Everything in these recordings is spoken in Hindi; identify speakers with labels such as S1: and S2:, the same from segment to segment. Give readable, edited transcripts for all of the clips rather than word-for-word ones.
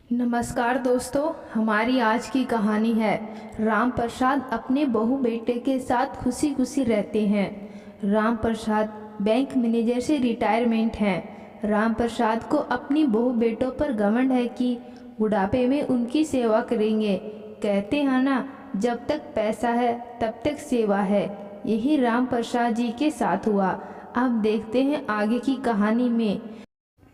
S1: नमस्कार दोस्तों, हमारी आज की कहानी है राम प्रसाद अपने बहू बेटे के साथ खुशी खुशी रहते हैं। राम प्रसाद बैंक मैनेजर से रिटायरमेंट हैं। राम प्रसाद को अपनी बहू बेटों पर घमंड है कि बुढ़ापे में उनकी सेवा करेंगे। कहते हैं ना, जब तक पैसा है तब तक सेवा है। यही राम प्रसाद जी के साथ हुआ। अब देखते हैं आगे की कहानी में।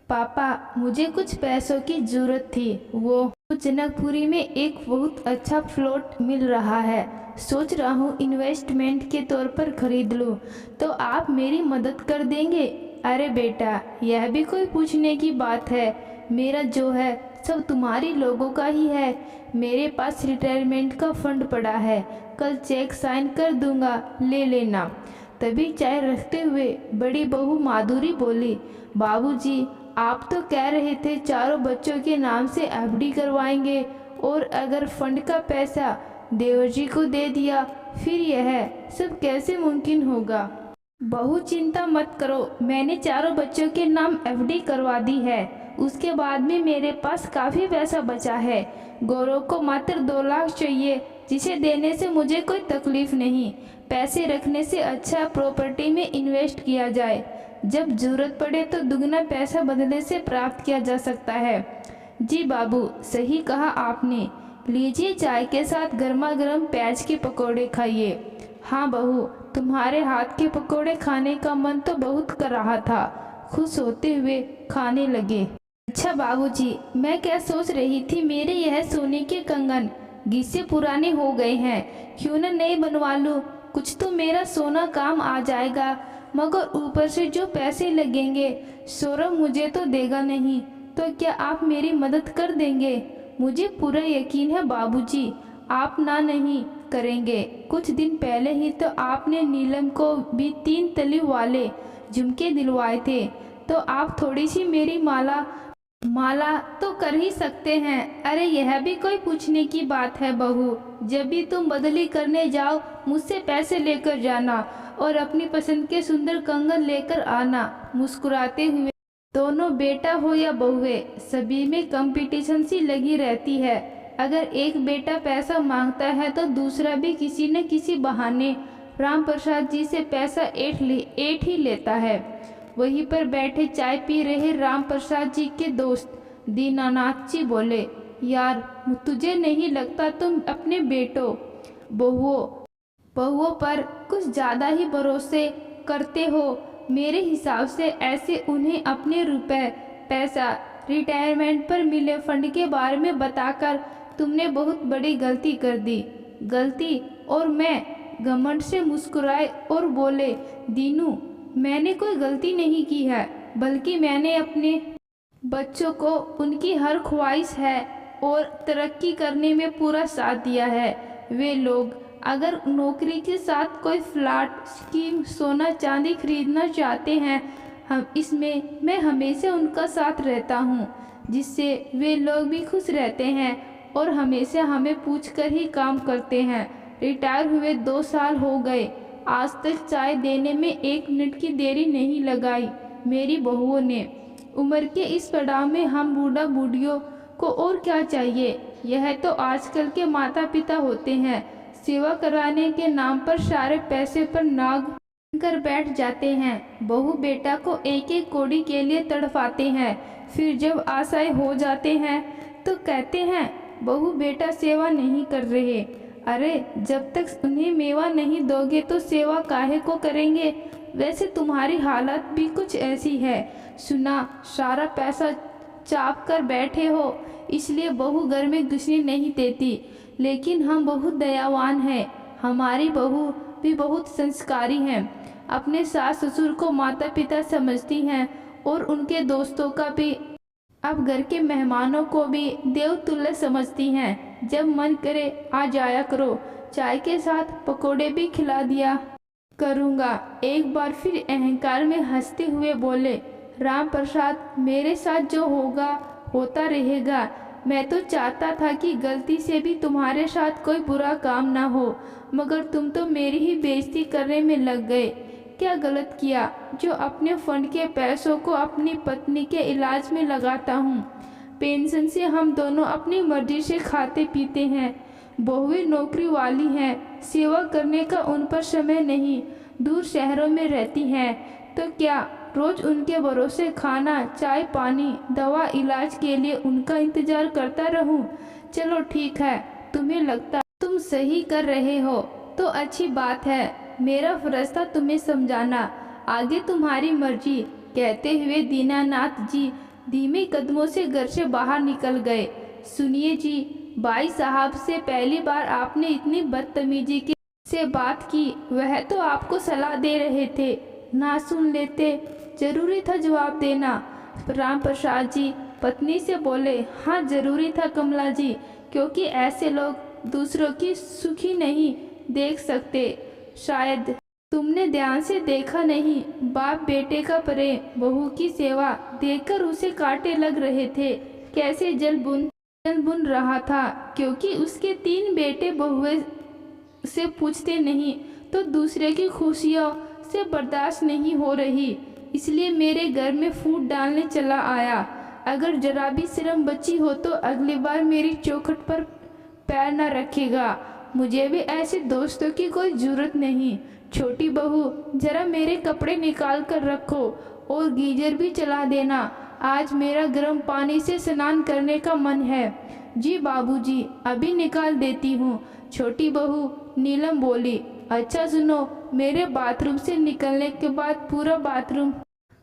S1: पापा, मुझे कुछ पैसों की जरूरत थी। वो जनकपुरी में एक बहुत अच्छा प्लॉट मिल रहा है। सोच रहा हूँ इन्वेस्टमेंट के तौर पर खरीद लूँ, तो आप मेरी मदद कर देंगे? अरे बेटा, यह भी कोई पूछने की बात है। मेरा जो है सब तुम्हारी लोगों का ही है। मेरे पास रिटायरमेंट का फंड पड़ा है, कल चेक साइन कर दूंगा, ले लेना। तभी चाय रखते हुए बड़ी बहू माधुरी बोली, बाबूजी, आप तो कह रहे थे चारों बच्चों के नाम से एफडी करवाएंगे, और अगर फंड का पैसा देवर जी को दे दिया, फिर यह सब कैसे मुमकिन होगा? बहू, चिंता मत करो, मैंने चारों बच्चों के नाम एफडी करवा दी है। उसके बाद में मेरे पास काफ़ी पैसा बचा है। गौरव को मात्र 2 लाख चाहिए, जिसे देने से मुझे कोई तकलीफ नहीं। पैसे रखने से अच्छा प्रॉपर्टी में इन्वेस्ट किया जाए। जब जरूरत पड़े तो दुगना पैसा बदले से प्राप्त किया जा सकता है। जी बाबू, सही कहा आपने। लीजिए, चाय के साथ गर्मा गर्म प्याज के पकोड़े खाइए। हाँ बहू, तुम्हारे हाथ के पकोड़े खाने का मन तो बहुत कर रहा था। खुश होते हुए खाने लगे। अच्छा बाबूजी, मैं क्या सोच रही थी, मेरे यह सोने के कंगन घिसे पुराने हो गए हैं, क्यों न नए बनवा लूं? कुछ तो मेरा सोना काम आ जाएगा। मगर ऊपर से जो पैसे लगेंगे, सौरभ मुझे तो देगा नहीं। तो क्या आप मेरी मदद कर देंगे? मुझे पूरा यकीन है बाबूजी, आप ना नहीं करेंगे। कुछ दिन पहले ही तो आपने नीलम को भी 3 तली वाले झुमके दिलवाए थे, तो आप थोड़ी सी मेरी माला माला तो कर ही सकते हैं। अरे यह भी कोई पूछने की बात है बहू? जब भी तुम बदली करने जाओ, मुझसे पैसे लेकर जाना और अपनी पसंद के सुंदर कंगन लेकर आना। मुस्कुराते हुए दोनों बेटा हो या बहुए, सभी में कंपटीशन सी लगी रहती है। अगर एक बेटा पैसा मांगता है तो दूसरा भी किसी न किसी बहाने राम प्रसाद जी से पैसा ऐठ ही लेता है। वहीं पर बैठे चाय पी रहे राम प्रसाद जी के दोस्त दीनानाथ जी बोले, यार, तुझे नहीं लगता तुम अपने बेटों बहुओं पर कुछ ज़्यादा ही भरोसे करते हो? मेरे हिसाब से ऐसे उन्हें अपने रुपए पैसा रिटायरमेंट पर मिले फंड के बारे में बताकर तुमने बहुत बड़ी गलती कर दी। गलती? और मैं घमंड से मुस्कुराए और बोले, दीनू, मैंने कोई गलती नहीं की है, बल्कि मैंने अपने बच्चों को उनकी हर ख्वाहिश है और तरक्की करने में पूरा साथ दिया है। वे लोग अगर नौकरी के साथ कोई फ्लैट, स्कीम, सोना चांदी खरीदना चाहते हैं, मैं हमेशा उनका साथ रहता हूँ, जिससे वे लोग भी खुश रहते हैं और हमेशा हमें पूछकर ही काम करते हैं। रिटायर हुए 2 साल हो गए, आज तक चाय देने में 1 मिनट की देरी नहीं लगाई मेरी बहुओं ने। उम्र के इस पड़ाव में हम बूढ़ा बूढ़ियों को और क्या चाहिए? यह तो आजकल के माता पिता होते हैं, सेवा कराने के नाम पर सारे पैसे पर नाग कर बैठ जाते हैं। बहू बेटा को एक एक कौड़ी के लिए तड़पाते हैं, फिर जब आशाएं हो जाते हैं तो कहते हैं बहू बेटा सेवा नहीं कर रहे। अरे, जब तक उन्हें मेवा नहीं दोगे तो सेवा काहे को करेंगे? वैसे तुम्हारी हालत भी कुछ ऐसी है। सुना सारा पैसा चाप कर बैठे हो, इसलिए बहू घर में घुसने नहीं देती। लेकिन हम बहुत दयावान हैं। हमारी बहू भी बहुत संस्कारी हैं, अपने सास ससुर को माता पिता समझती हैं और उनके दोस्तों का भी, अब घर के मेहमानों को भी देवतुल्य समझती हैं। जब मन करे आ जाया करो, चाय के साथ पकोड़े भी खिला दिया करूँगा। एक बार फिर अहंकार में हंसते हुए बोले राम प्रसाद, मेरे साथ जो होगा होता रहेगा। मैं तो चाहता था कि गलती से भी तुम्हारे साथ कोई बुरा काम ना हो, मगर तुम तो मेरी ही बेइज्जती करने में लग गए। क्या गलत किया जो अपने फंड के पैसों को अपनी पत्नी के इलाज में लगाता हूँ? पेंशन से हम दोनों अपनी मर्जी से खाते पीते हैं। बहुएं नौकरी वाली हैं, सेवा करने का उन पर समय नहीं, दूर शहरों में रहती हैं, तो क्या रोज उनके भरोसे खाना, चाय पानी, दवा, इलाज के लिए उनका इंतजार करता रहूं? चलो ठीक है, तुम्हें लगता तुम सही कर रहे हो तो अच्छी बात है, मेरा फर्ज था तुम्हें समझाना, आगे तुम्हारी मर्जी, कहते हुए दीनानाथ जी धीमे कदमों से घर से बाहर निकल गए। सुनिए जी, भाई साहब से पहली बार आपने इतनी बदतमीजी से बात की, वह तो आपको सलाह दे रहे थे, ना सुन लेते, जरूरी था जवाब देना। राम प्रसाद जी पत्नी से बोले, हाँ जरूरी था कमला जी, क्योंकि ऐसे लोग दूसरों की सुखी नहीं देख सकते। शायद तुमने ध्यान से देखा नहीं, बाप बेटे का प्रेम, बहू की सेवा देखकर उसे कांटे लग रहे थे, कैसे जल बुन रहा था, क्योंकि उसके 3 बेटे बहुएं से पूछते नहीं तो दूसरे की खुशियों से बर्दाश्त नहीं हो रही, इसलिए मेरे घर में फूट डालने चला आया। अगर जरा भी शर्म बची हो तो अगली बार मेरी चौखट पर पैर न रखेगा। मुझे भी ऐसे दोस्तों की कोई जरूरत नहीं। छोटी बहू, जरा मेरे कपड़े निकाल कर रखो और गीजर भी चला देना, आज मेरा गर्म पानी से स्नान करने का मन है। जी बाबूजी, अभी निकाल देती हूँ, छोटी बहू नीलम बोली। अच्छा सुनो, मेरे बाथरूम से निकलने के बाद पूरा बाथरूम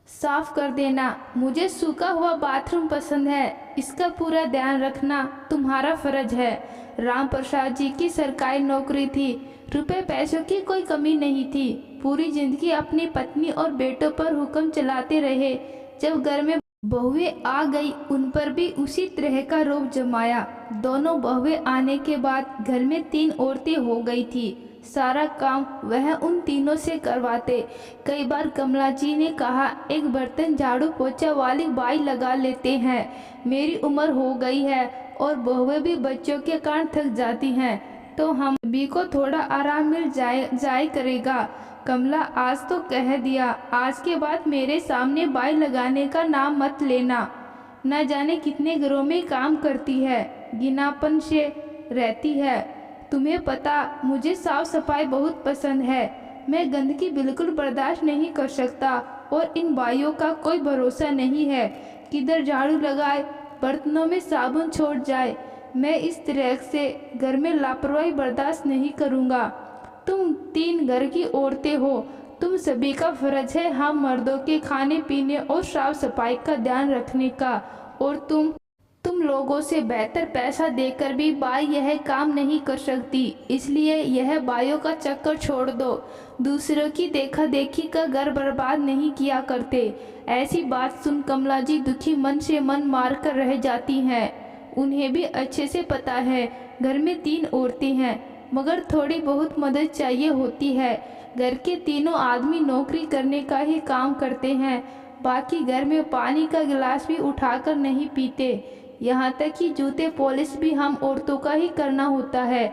S1: साफ कर देना, मुझे सूखा हुआ बाथरूम पसंद है, इसका पूरा ध्यान रखना तुम्हारा फर्ज है। राम प्रसाद जी की सरकारी नौकरी थी, रुपए पैसों की कोई कमी नहीं थी, पूरी जिंदगी अपनी पत्नी और बेटों पर हुक्म चलाते रहे। जब घर में बहुएं आ गई, उन पर भी उसी तरह का रौब जमाया। दोनों बहुएं आने के बाद घर में 3 औरतें हो गई थी, सारा काम वह उन तीनों से करवाते। कई बार कमला जी ने कहा, एक बर्तन झाड़ू पोछा वाली बाई लगा लेते हैं, मेरी उम्र हो गई है और बहुएं भी बच्चों के कारण थक जाती हैं, तो हम भी को थोड़ा आराम मिल जाए करेगा। कमला आज तो कह दिया, आज के बाद मेरे सामने बाई लगाने का नाम मत लेना। न जाने कितने घरों में काम करती है, गिनापन से रहती है। तुम्हें पता, मुझे साफ सफाई बहुत पसंद है, मैं गंदगी बिल्कुल बर्दाश्त नहीं कर सकता, और इन बाइयों का कोई भरोसा नहीं है, किधर झाड़ू लगाए, बर्तनों में साबुन छोड़ जाए। मैं इस तरह से घर में लापरवाही बर्दाश्त नहीं करूँगा। तुम 3 घर की औरतें हो, तुम सभी का फर्ज है हम मर्दों के खाने पीने और साफ सफाई का ध्यान रखने का, और तुम लोगों से बेहतर पैसा देकर भी बाई यह काम नहीं कर सकती, इसलिए यह बाइयों का चक्कर छोड़ दो। दूसरों की देखा देखी का घर बर्बाद नहीं किया करते। ऐसी बात सुन कमला जी दुखी मन से मन मार कर रह जाती हैं। उन्हें भी अच्छे से पता है घर में 3 औरतें हैं, मगर थोड़ी बहुत मदद चाहिए होती है। घर के तीनों आदमी नौकरी करने का ही काम करते हैं, बाकी घर में पानी का गिलास भी उठाकर नहीं पीते, यहाँ तक कि जूते पॉलिश भी हम औरतों का ही करना होता है।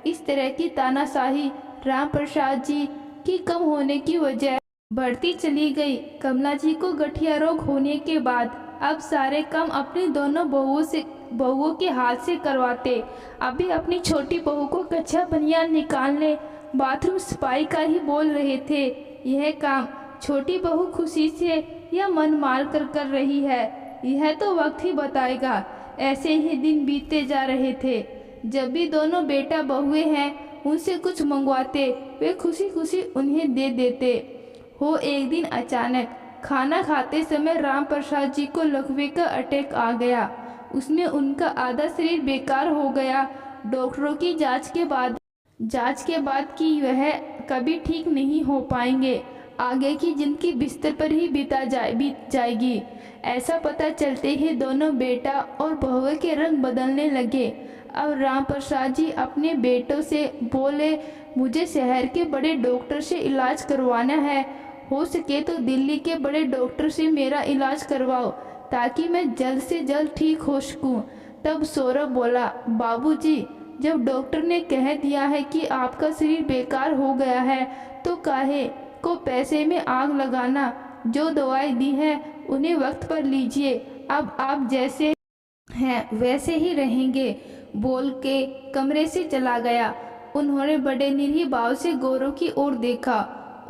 S1: इस तरह की तानाशाही राम प्रसाद जी की कम होने की वजह बढ़ती चली गई। कमला जी को गठिया रोग होने के बाद अब सारे काम अपनी दोनों बहुओं के हाथ से करवाते। अभी अपनी छोटी बहू को कच्चा बनियान निकालने, बाथरूम सफाई का ही बोल रहे थे। यह काम छोटी बहू खुशी से या मन मार कर रही है, यह तो वक्त ही बताएगा। ऐसे ही दिन बीतते जा रहे थे। जब भी दोनों बेटा बहुएं हैं उनसे कुछ मंगवाते, वे खुशी खुशी उन्हें दे देते। हो एक दिन अचानक खाना खाते समय राम प्रसाद जी को लकवे का अटैक आ गया। उसमें उनका आधा शरीर बेकार हो गया। डॉक्टरों की जांच के बाद कि वह कभी ठीक नहीं हो पाएंगे, आगे की जिंदगी बिस्तर पर ही बीत जाएगी। ऐसा पता चलते ही दोनों बेटा और बहुएं के रंग बदलने लगे। अब राम प्रसाद जी अपने बेटों से बोले, मुझे शहर के बड़े डॉक्टर से इलाज करवाना है, हो सके तो दिल्ली के बड़े डॉक्टर से मेरा इलाज करवाओ, ताकि मैं जल्द से जल्द ठीक हो सकूं। तब सौरभ बोला, बाबूजी, जब डॉक्टर ने कह दिया है कि आपका शरीर बेकार हो गया है, तो काहे को पैसे में आग लगाना। जो दवाई दी है उन्हें वक्त पर लीजिए। अब आप जैसे हैं वैसे ही रहेंगे, बोल के कमरे से चला गया। उन्होंने बड़े निरीह भाव से गौरव की ओर देखा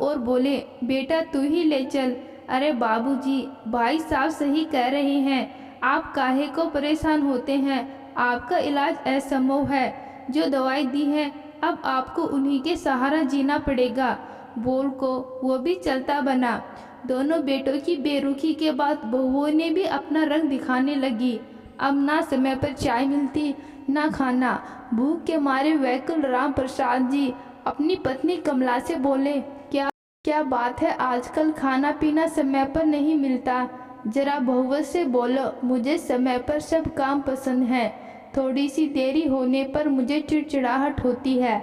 S1: और बोले, बेटा तू ही ले चल। अरे बाबूजी, भाई साहब सही कह रहे हैं, आप काहे को परेशान होते हैं, आपका इलाज असंभव है। जो दवाई दी है अब आपको उन्हीं के सहारा जीना पड़ेगा। बोल को वो भी चलता बना। दोनों बेटों की बेरुखी के बाद बहुओं ने भी अपना रंग दिखाने लगी। अब ना समय पर चाय मिलती ना खाना। भूख के मारे व्याकुल राम प्रसाद जी अपनी पत्नी कमला से बोले, क्या क्या बात है, आजकल खाना पीना समय पर नहीं मिलता। जरा बहुवत से बोलो, मुझे समय पर सब काम पसंद है, थोड़ी सी देरी होने पर मुझे चिड़चिड़ाहट होती है।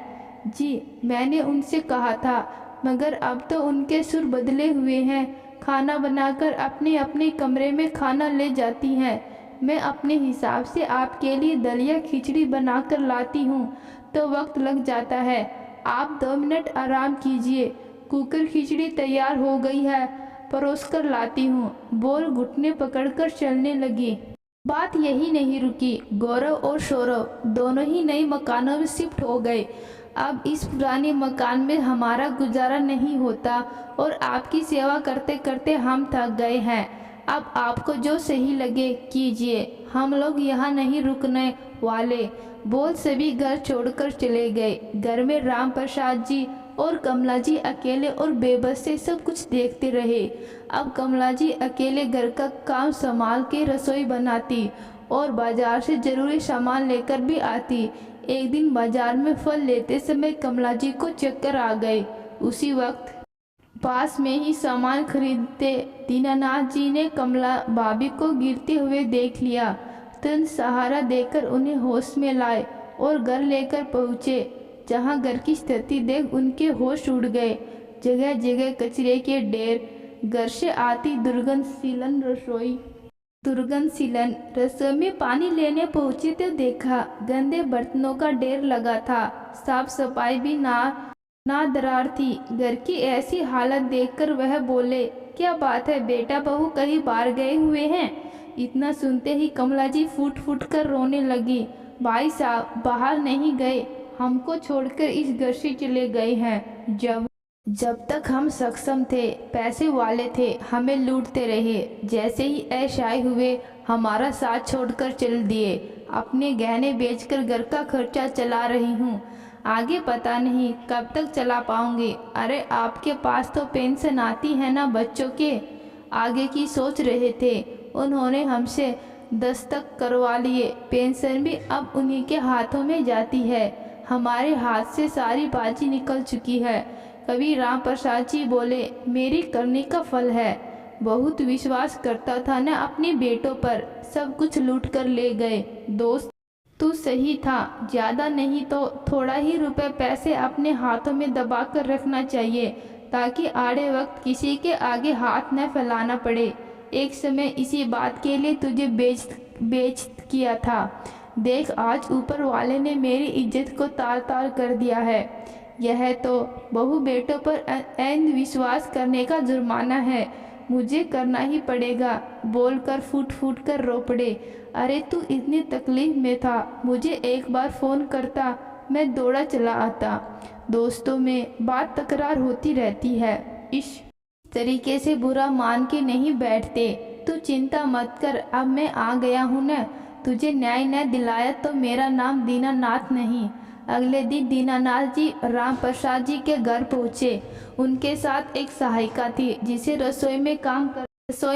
S1: जी मैंने उनसे कहा था, मगर अब तो उनके सुर बदले हुए हैं। खाना बनाकर अपने अपने कमरे में खाना ले जाती हैं। मैं अपने हिसाब से आपके लिए दलिया खिचड़ी बनाकर लाती हूँ तो वक्त लग जाता है। आप 2 मिनट आराम कीजिए, कुकर खिचड़ी तैयार हो गई है, परोस कर लाती हूँ। बोल घुटने पकड़कर चलने लगी। बात यही नहीं रुकी। गौरव और सौरभ दोनों ही नए मकानों में शिफ्ट हो गए। अब इस पुराने मकान में हमारा गुजारा नहीं होता और आपकी सेवा करते करते हम थक गए हैं। अब आपको जो सही लगे कीजिए, हम लोग यहाँ नहीं रुकने वाले। बोल सभी घर छोड़कर चले गए। घर में राम प्रसाद जी और कमला जी अकेले और बेबस से सब कुछ देखते रहे। अब कमला जी अकेले घर का काम संभाल के रसोई बनाती और बाजार से जरूरी सामान लेकर भी आती। एक दिन बाजार में फल लेते समय कमला जी को चक्कर आ गए। उसी वक्त पास में ही सामान खरीदते दीनानाथ जी ने कमला भाभी को गिरते हुए देख लिया। तुरंत सहारा देकर उन्हें होश में लाए और घर लेकर पहुँचे, जहाँ घर की स्थिति देख उनके होश उड़ गए। जगह जगह कचरे के ढेर, घर से आती दुर्गंध सीलन रसोई में पानी लेने पहुंचे तो देखा गंदे बर्तनों का ढेर लगा था। साफ सफाई भी ना दरार थी। घर की ऐसी हालत देखकर वह बोले, क्या बात है बेटा, बहू कहीं बाहर गए हुए हैं? इतना सुनते ही कमला जी फूट फूट कर रोने लगी। भाई साहब बाहर नहीं गए, हमको छोड़कर इस घर से चले गए हैं। जब तक हम सक्षम थे, पैसे वाले थे, हमें लूटते रहे। जैसे ही ऐशाई हुए हमारा साथ छोड़कर चल दिए। अपने गहने बेचकर घर का खर्चा चला रही हूँ, आगे पता नहीं कब तक चला पाऊंगी। अरे आपके पास तो पेंशन आती है ना बच्चों के? आगे की सोच रहे थे। उन्होंने हमसे दस्तखत करवा लिए, पेंशन भी अब उन्हीं के हाथों में जाती है। हमारे हाथ से सारी बाजी निकल चुकी है। कभी राम प्रसाद जी बोले, मेरी करने का फल है। बहुत विश्वास करता था न अपने बेटों पर, सब कुछ लूट कर ले गए। दोस्त तू सही था, ज़्यादा नहीं तो थोड़ा ही रुपए पैसे अपने हाथों में दबा कर रखना चाहिए, ताकि आड़े वक्त किसी के आगे हाथ न फैलाना पड़े। एक समय इसी बात के लिए तुझे बेच किया था। देख आज ऊपर वाले ने मेरी इज्जत को तार तार कर दिया है। यह तो बहू बेटों पर ऐन विश्वास करने का जुर्माना है, मुझे करना ही पड़ेगा। बोलकर फूट फूट कर रो पड़े। अरे तू इतनी तकलीफ में था, मुझे एक बार फ़ोन करता, मैं दौड़ा चला आता। दोस्तों में बात तकरार होती रहती है, इस तरीके से बुरा मान के नहीं बैठते। तू चिंता मत कर, अब मैं आ गया हूँ न। तुझे न्याय न दिलाया तो मेरा नाम दीनानाथ नहीं। अगले दिन दीनानाथ जी राम प्रसाद जी के घर पहुँचे। उनके साथ एक सहायिका थी, जिसे रसोई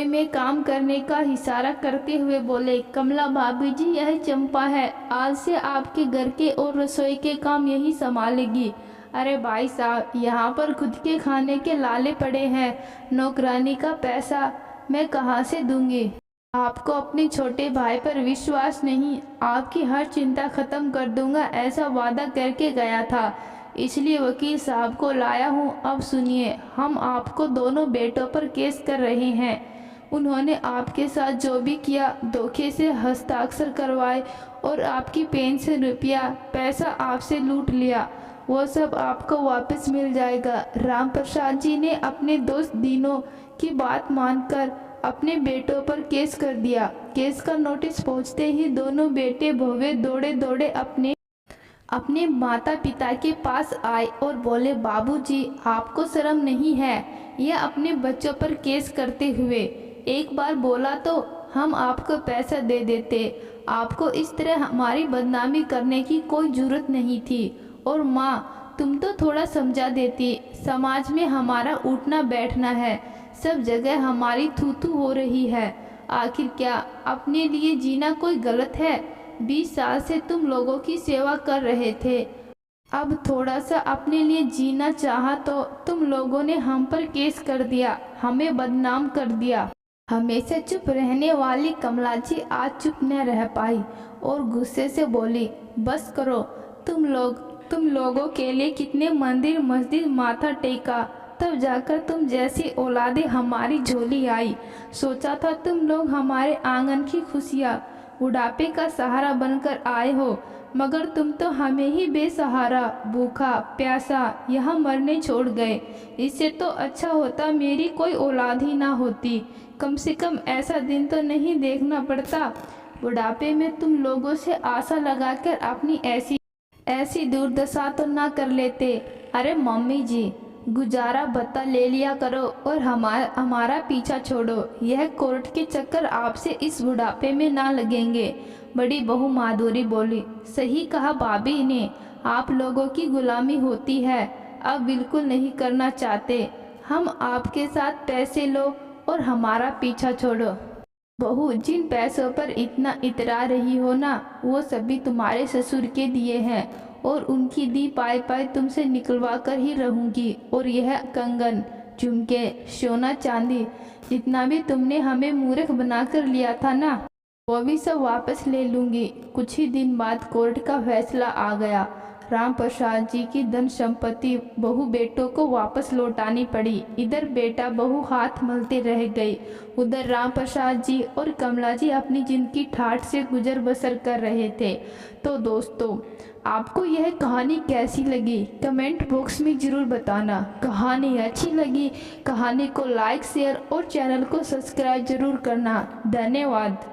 S1: में काम करने का इशारा करते हुए बोले, कमला भाभी जी यह चंपा है, आज से आपके घर के और रसोई के काम यही संभालेगी। अरे भाई साहब, यहाँ पर खुद के खाने के लाले पड़े हैं, नौकरानी का पैसा मैं कहाँ से दूंगी? आपको अपने छोटे भाई पर विश्वास नहीं, आपकी हर चिंता खत्म कर दूंगा, ऐसा वादा करके गया था। इसलिए वकील साहब को लाया हूँ। अब सुनिए, हम आपको दोनों बेटों पर केस कर रहे हैं। उन्होंने आपके साथ जो भी किया, धोखे से हस्ताक्षर करवाए और आपकी पेंशन रुपया पैसा आपसे लूट लिया, वो सब आपको वापस मिल जाएगा। राम प्रसाद जी ने अपने दोस्त दीनों की बात मानकर अपने बेटों पर केस कर दिया। केस का नोटिस पहुंचते ही दोनों बेटे बहुए दौड़े दौड़े अपने माता पिता के पास आए और बोले, बाबूजी, आपको शर्म नहीं है यह अपने बच्चों पर केस करते हुए? एक बार बोला तो हम आपको पैसा दे देते। आपको इस तरह हमारी बदनामी करने की कोई जरूरत नहीं थी। और माँ, तुम तो थोड़ा समझा देती। समाज में हमारा उठना बैठना है, सब जगह हमारी थू थू हो रही है। आखिर क्या अपने लिए जीना कोई गलत है? 20 साल से तुम लोगों की सेवा कर रहे थे, अब थोड़ा सा अपने लिए जीना चाहा तो तुम लोगों ने हम पर केस कर दिया, हमें बदनाम कर दिया। हमेशा चुप रहने वाली कमला जी आज चुप न रह पाई और गुस्से से बोली, बस करो। तुम लोगों के लिए कितने मंदिर मस्जिद माथा टेका, तब जाकर तुम जैसी औलादे हमारी झोली आई। सोचा था तुम लोग हमारे आंगन की खुशियाँ, बुढ़ापे का सहारा बनकर आए हो, मगर तुम तो हमें ही बेसहारा, भूखा प्यासा यहाँ मरने छोड़ गए। इससे तो अच्छा होता मेरी कोई औलाद ही ना होती, कम से कम ऐसा दिन तो नहीं देखना पड़ता। बुढ़ापे में तुम लोगों से आशा लगाकर अपनी ऐसी दुर्दशा तो ना कर लेते। अरे मम्मी जी, गुजारा भत्ता ले लिया करो और हमारा पीछा छोड़ो। यह कोर्ट के चक्कर आपसे इस बुढ़ापे में ना लगेंगे। बड़ी बहू माधुरी बोली, सही कहा भाभी ने, आप लोगों की गुलामी होती है, अब बिल्कुल नहीं करना चाहते। हम आपके साथ पैसे लो और हमारा पीछा छोड़ो। बहू, जिन पैसों पर इतना इतरा रही हो ना, वो सभी तुम्हारे ससुर के दिए हैं और उनकी दी पाई पाई तुमसे निकलवा कर ही रहूंगी। और यह कंगन, झुमके, सोना चांदी, जितना भी तुमने हमें मूर्ख बनाकर लिया था ना, वो भी सब वापस ले लूंगी। कुछ ही दिन बाद कोर्ट का फैसला आ गया। राम प्रसाद जी की धन संपत्ति बहू बेटों को वापस लौटानी पड़ी। इधर बेटा बहू हाथ मलते रह गए, उधर राम प्रसाद जी और कमला जी अपनी जिंदगी ठाठ से गुजर बसर कर रहे थे। तो दोस्तों, आपको यह कहानी कैसी लगी कमेंट बॉक्स में ज़रूर बताना। कहानी अच्छी लगी, कहानी को लाइक शेयर और चैनल को सब्सक्राइब जरूर करना। धन्यवाद।